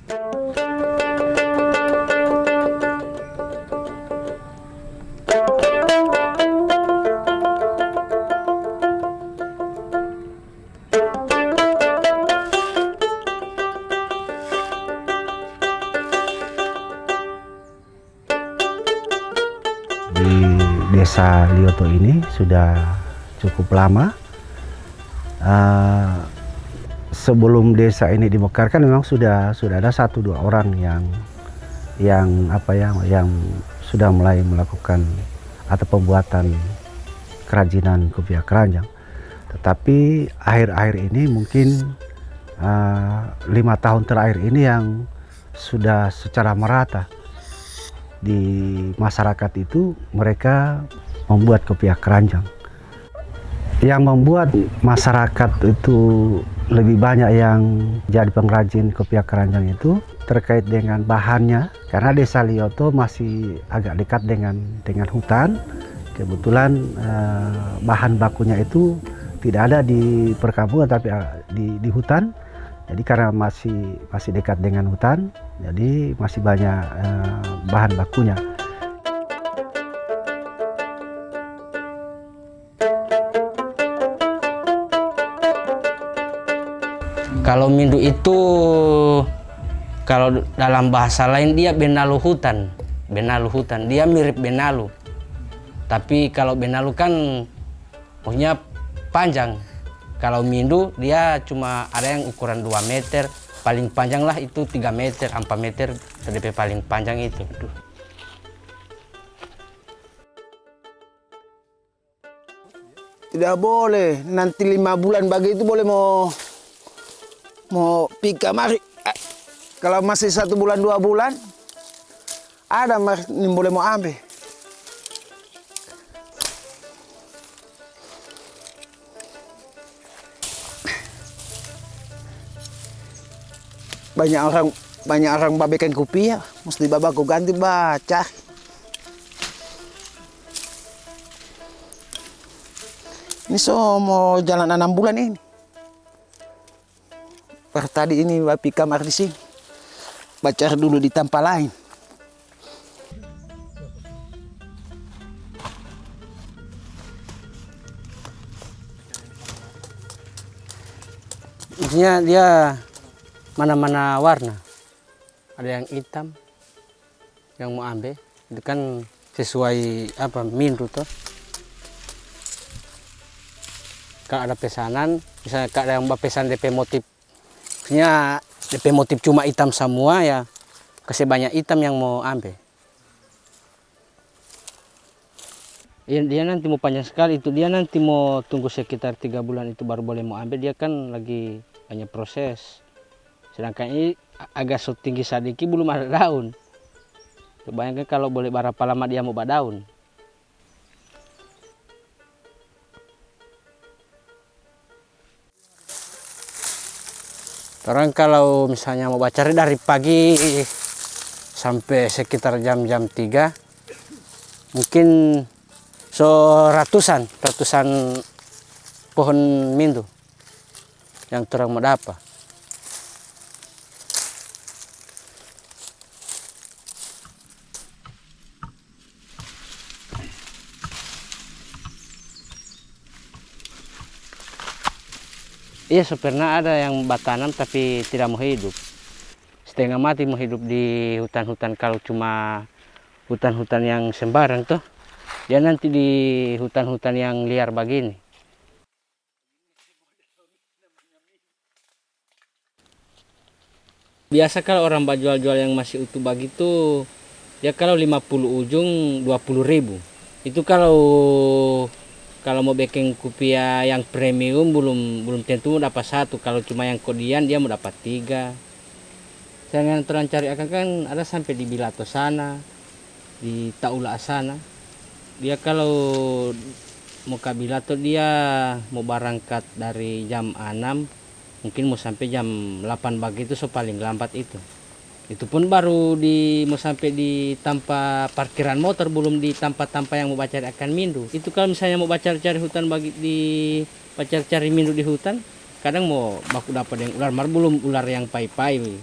Di desa Lioto ini sudah cukup lama. Sebelum desa ini dimekarkan memang sudah ada 1-2 orang yang sudah mulai melakukan atau pembuatan kerajinan kopiah keranjang. Tetapi akhir-akhir ini mungkin 5 tahun terakhir ini yang sudah secara merata di masyarakat itu mereka membuat kopiah keranjang. Yang membuat masyarakat itu lebih banyak yang jadi pengrajin kopiah keranjang itu terkait dengan bahannya, karena desa Lioto masih agak dekat dengan hutan. Kebetulan bahan bakunya itu tidak ada di perkampungan tapi di hutan. Jadi karena masih dekat dengan hutan, jadi masih banyak bahan bakunya. Kalau Mindu itu, kalau dalam bahasa lain dia benalu hutan. Dia mirip benalu. Tapi kalau benalu kan punya panjang. Kalau Mindu dia cuma ada yang ukuran 2 meter, paling panjang lah itu 3 meter, 4 meter, TDP paling panjang itu. Tidak boleh, nanti 5 bulan begitu boleh mau pika mari. Kalau masih 1 bulan 2 bulan, ada yang boleh mau ambil. Banyak orang babekan kopiah, mesti babaku ganti baca. Ini mau jalan 6 bulan ini. Per tadi ini bapi kamar di sini. Baca dulu di tempat lain. Maksudnya dia mana-mana warna. Ada yang hitam, yang mau ambil. Itu kan sesuai Mindu tuh. Kalau ada pesanan, misalnya kalau ada yang pesan DP motif, maksudnya DP motif cuma hitam semua ya, kasih banyak hitam yang mau ambil. Dia nanti mau panjang sekali itu, dia nanti mau tunggu sekitar 3 bulan itu baru boleh mau ambil, dia kan lagi banyak proses. Sedangkan ini agak tinggi sedikit belum ada daun. Bayangkan kalau boleh berapa lama dia mau daun. Orang kalau misalnya mau cari dari pagi sampai sekitar jam-jam 3, mungkin ratusan pohon Mindu yang terang mau dapat. Iya, pernah ada yang batanam tapi tidak mau hidup. Setengah mati mau hidup di hutan-hutan. Kalau cuma hutan-hutan yang sembarang tuh, dia nanti di hutan-hutan yang liar begini. Biasa kalau orang jual-jual yang masih utuh begitu, ya kalau 50 ujung 20.000. Itu kalau mau bikin kopiah yang premium belum tentu dapat 1. Kalau cuma yang kodian dia mau dapat 3. Saya yang terang cari akan kan ada sampai di Bilato sana, di Taula sana. Dia kalau mau ke Bilato dia mau berangkat dari jam 6, mungkin mau sampai jam 8 begitu, so paling lambat itu. Itu pun baru mau sampai di tempat parkiran motor, belum di tempat-tempat yang mau cari akan Mindu. Itu kalau misalnya mau cari hutan cari Mindu di hutan, kadang mau baku dapat yang ular, belum ular yang pai-pai.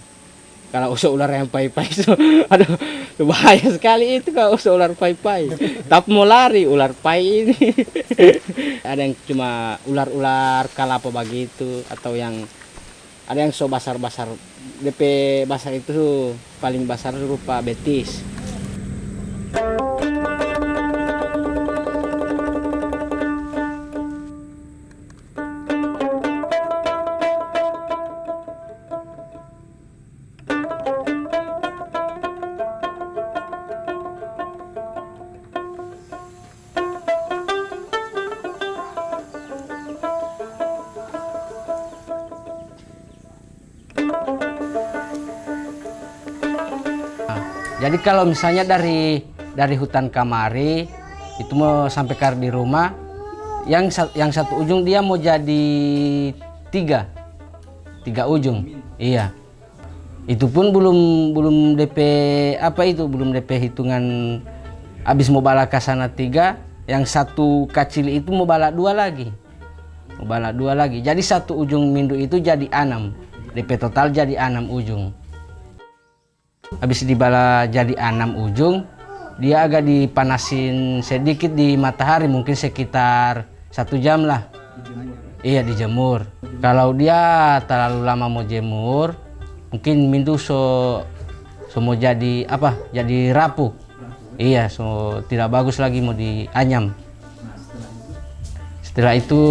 Kalau usah ular yang pai-pai so, aduh bahaya sekali itu kalau usah ular pai-pai. Tapi mau lari ular pai ini. Ada yang cuma ular-ular kalapa begitu atau yang ada yang so basar-basar. DP basar itu paling basar rupa betis. Jadi kalau misalnya dari hutan kamari itu mau sampai ke di rumah, yang satu ujung dia mau jadi tiga ujung, iya. Itu pun belum DP apa itu belum DP hitungan habis mau bala ke sana 3, yang satu kecil itu mau bala 2 lagi, jadi satu ujung mindu itu jadi 6, DP total jadi 6 ujung. Habis dibala jadi 6 ujung, dia agak dipanasin sedikit di matahari, mungkin sekitar 1 jam lah. Iya, dijemur. Kalau dia terlalu lama mau jemur, mungkin mindu so mau jadi apa? Jadi rapuh. Iya, so tidak bagus lagi mau dianyam. Setelah itu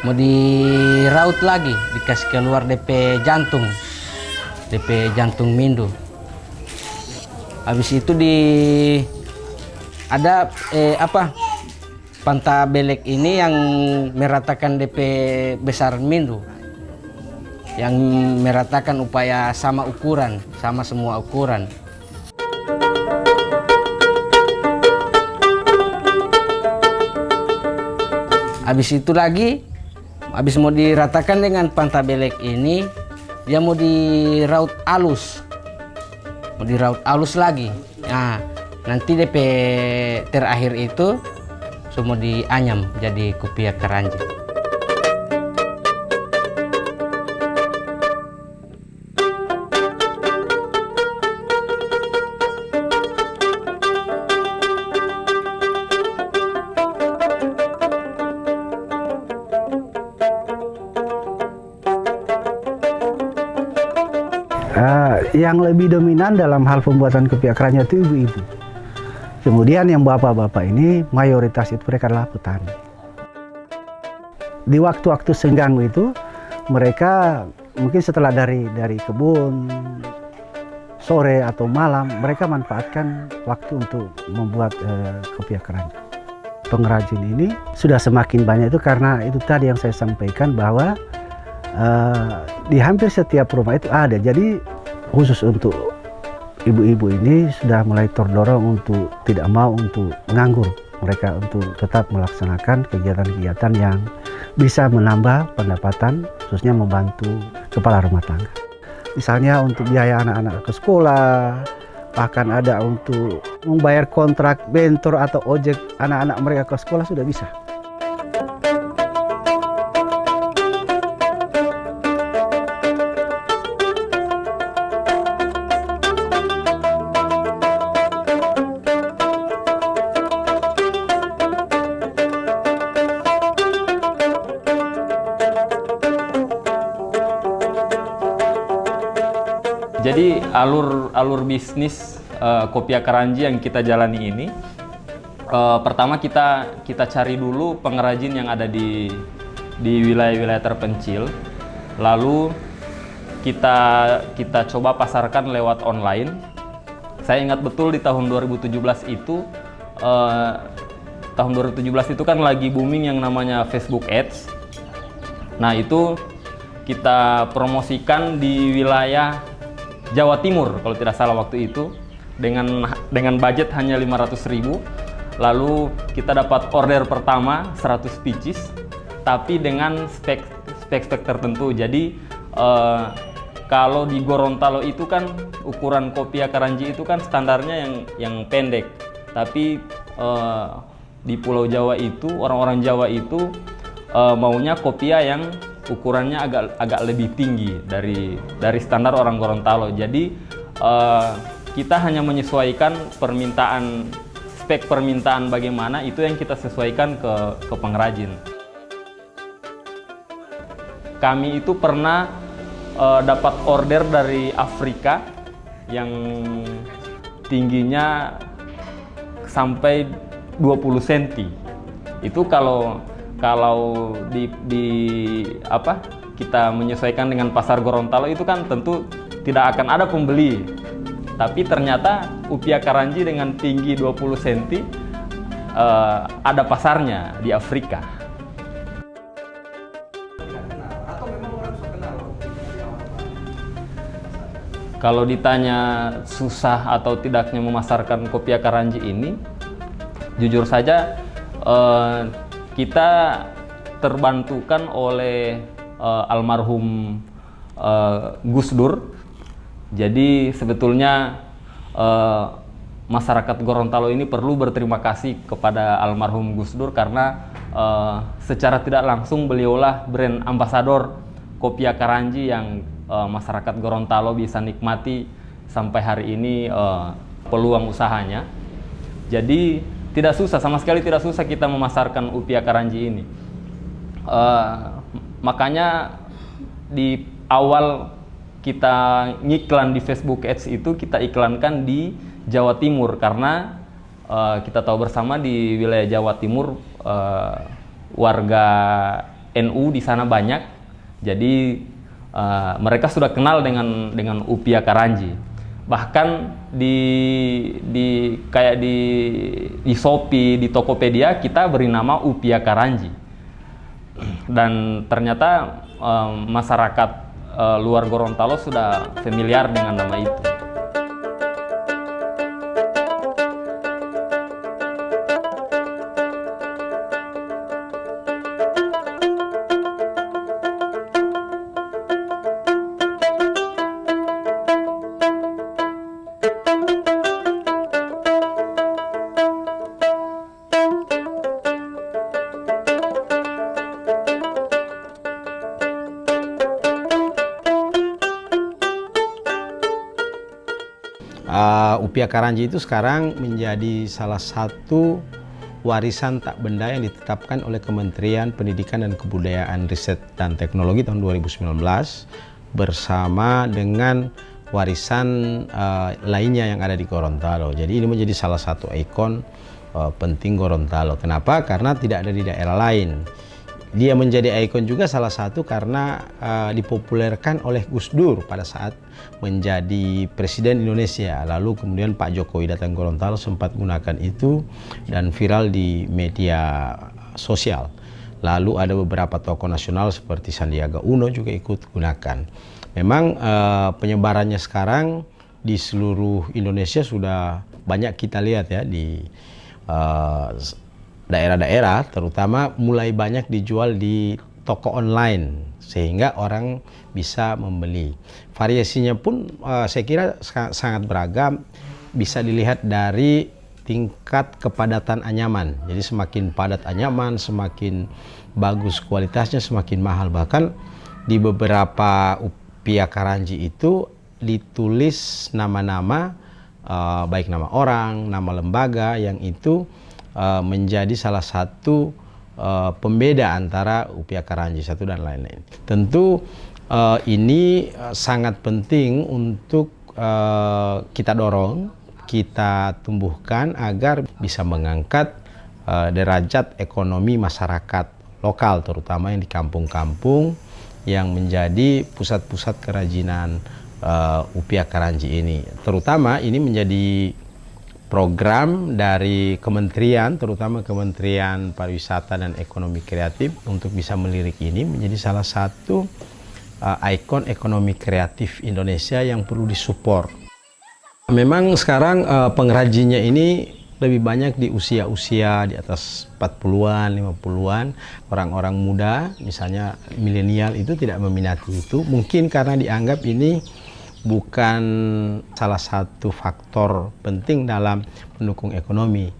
mau diraut lagi, dikasih keluar DP jantung mindu. Habis itu ada panta belek ini yang meratakan DP besar mindu, yang meratakan upaya sama semua ukuran. Habis itu lagi, habis mau diratakan dengan panta belek ini, dia mau diraut halus. Lagi. Nah, nanti DP terakhir itu semua dianyam jadi kopiah keranji. Yang lebih dominan dalam hal pembuatan kopiah keranji itu ibu-ibu. Kemudian yang bapak-bapak ini mayoritas itu mereka adalah petani. Di waktu-waktu senggang itu mereka mungkin setelah dari kebun sore atau malam, mereka manfaatkan waktu untuk membuat kopiah keranji. Pengrajin ini sudah semakin banyak itu karena itu tadi yang saya sampaikan bahwa di hampir setiap rumah itu ada. Jadi khusus untuk ibu-ibu ini sudah mulai terdorong untuk tidak mau untuk menganggur, mereka untuk tetap melaksanakan kegiatan-kegiatan yang bisa menambah pendapatan, khususnya membantu kepala rumah tangga. Misalnya untuk biaya anak-anak ke sekolah, bahkan ada untuk membayar kontrak bentor atau ojek anak-anak mereka ke sekolah sudah bisa. Jadi alur bisnis kopiah keranji yang kita jalani ini, pertama kita cari dulu pengrajin yang ada di wilayah-wilayah terpencil, lalu kita coba pasarkan lewat online. Saya ingat betul di tahun 2017 itu, kan lagi booming yang namanya Facebook Ads. Nah itu kita promosikan di wilayah Jawa Timur kalau tidak salah waktu itu dengan budget hanya 500.000. Lalu kita dapat order pertama 100 pieces tapi dengan spek tertentu. Jadi kalau di Gorontalo itu kan ukuran kopiah keranji itu kan standarnya yang pendek. Tapi di Pulau Jawa itu orang-orang Jawa itu maunya kopiah yang ukurannya agak lebih tinggi dari standar orang Gorontalo. Jadi kita hanya menyesuaikan spek permintaan bagaimana, itu yang kita sesuaikan ke pengrajin. Kami itu pernah dapat order dari Afrika yang tingginya sampai 20 cm. Itu kalau kita menyesuaikan dengan pasar Gorontalo itu kan tentu tidak akan ada pembeli. Tapi ternyata upia karanji dengan tinggi 20 cm ada pasarnya di Afrika. Kalau ditanya susah atau tidaknya memasarkan kopia karanji ini, jujur saja kita terbantukan oleh almarhum Gus Dur. Jadi sebetulnya masyarakat Gorontalo ini perlu berterima kasih kepada almarhum Gus Dur karena secara tidak langsung beliaulah brand ambasador kopia karanji yang masyarakat Gorontalo bisa nikmati sampai hari ini peluang usahanya. Jadi tidak susah, sama sekali tidak susah kita memasarkan upia karanji ini. Makanya di awal kita ngiklan di Facebook Ads itu kita iklankan di Jawa Timur karena kita tahu bersama di wilayah Jawa Timur warga NU di sana banyak. Jadi mereka sudah kenal dengan upia karanji. Bahkan kayak di Shopee, di Tokopedia kita beri nama upia karanji. Dan ternyata masyarakat luar Gorontalo sudah familiar dengan nama itu. Upia karanji itu sekarang menjadi salah satu warisan tak benda yang ditetapkan oleh Kementerian Pendidikan dan Kebudayaan, Riset dan Teknologi tahun 2019 bersama dengan warisan lainnya yang ada di Gorontalo. Jadi ini menjadi salah satu ikon penting Gorontalo. Kenapa? Karena tidak ada di daerah lain. Dia menjadi ikon juga salah satu karena dipopulerkan oleh Gus Dur pada saat menjadi Presiden Indonesia. Lalu kemudian Pak Jokowi datang ke Gorontalo, sempat gunakan itu dan viral di media sosial. Lalu ada beberapa tokoh nasional seperti Sandiaga Uno juga ikut gunakan. Memang penyebarannya sekarang di seluruh Indonesia sudah banyak kita lihat ya di daerah-daerah, terutama mulai banyak dijual di toko online sehingga orang bisa membeli. Variasinya pun saya kira sangat beragam, bisa dilihat dari tingkat kepadatan anyaman. Jadi semakin padat anyaman, semakin bagus kualitasnya, semakin mahal. Bahkan di beberapa upia karanji itu ditulis nama-nama, baik nama orang, nama lembaga, yang itu menjadi salah satu pembeda antara upia karanji satu dan lain-lain. Tentu ini sangat penting untuk kita dorong, kita tumbuhkan agar bisa mengangkat derajat ekonomi masyarakat lokal, terutama yang di kampung-kampung yang menjadi pusat-pusat kerajinan upia karanji ini. Terutama ini menjadi program dari kementerian, terutama Kementerian Pariwisata dan Ekonomi Kreatif, untuk bisa melirik ini menjadi salah satu ikon ekonomi kreatif Indonesia yang perlu disupport. Memang sekarang pengrajinnya ini lebih banyak di usia-usia di atas 40-an, 50-an. Orang-orang muda, misalnya milenial, itu tidak meminati itu. Mungkin karena dianggap ini bukan salah satu faktor penting dalam mendukung ekonomi.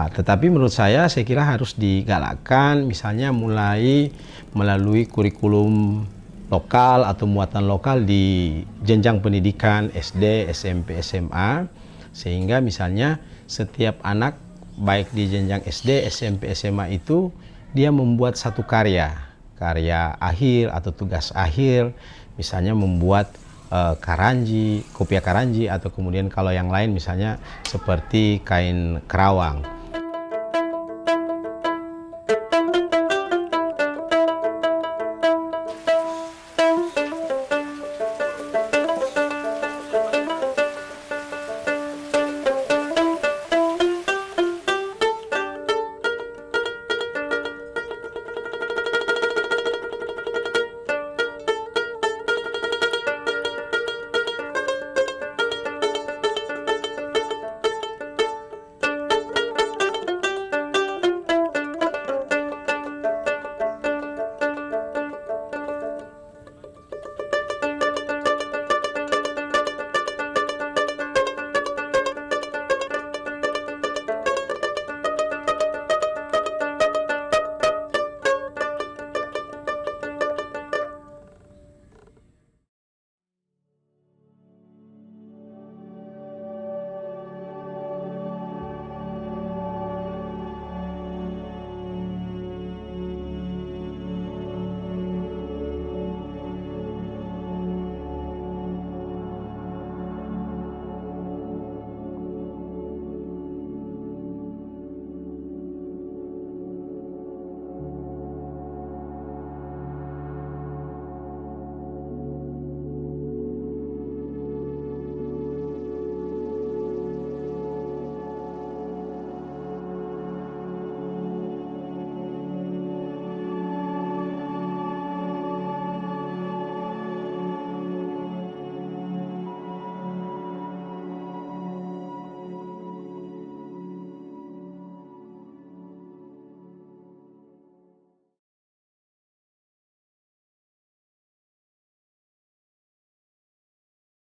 Tetapi menurut saya kira harus digalakkan, misalnya mulai melalui kurikulum lokal atau muatan lokal di jenjang pendidikan SD, SMP, SMA, sehingga misalnya setiap anak baik di jenjang SD, SMP, SMA itu dia membuat satu karya akhir atau tugas akhir, misalnya membuat karanji, kopiah karanji, atau kemudian kalau yang lain misalnya seperti kain kerawang.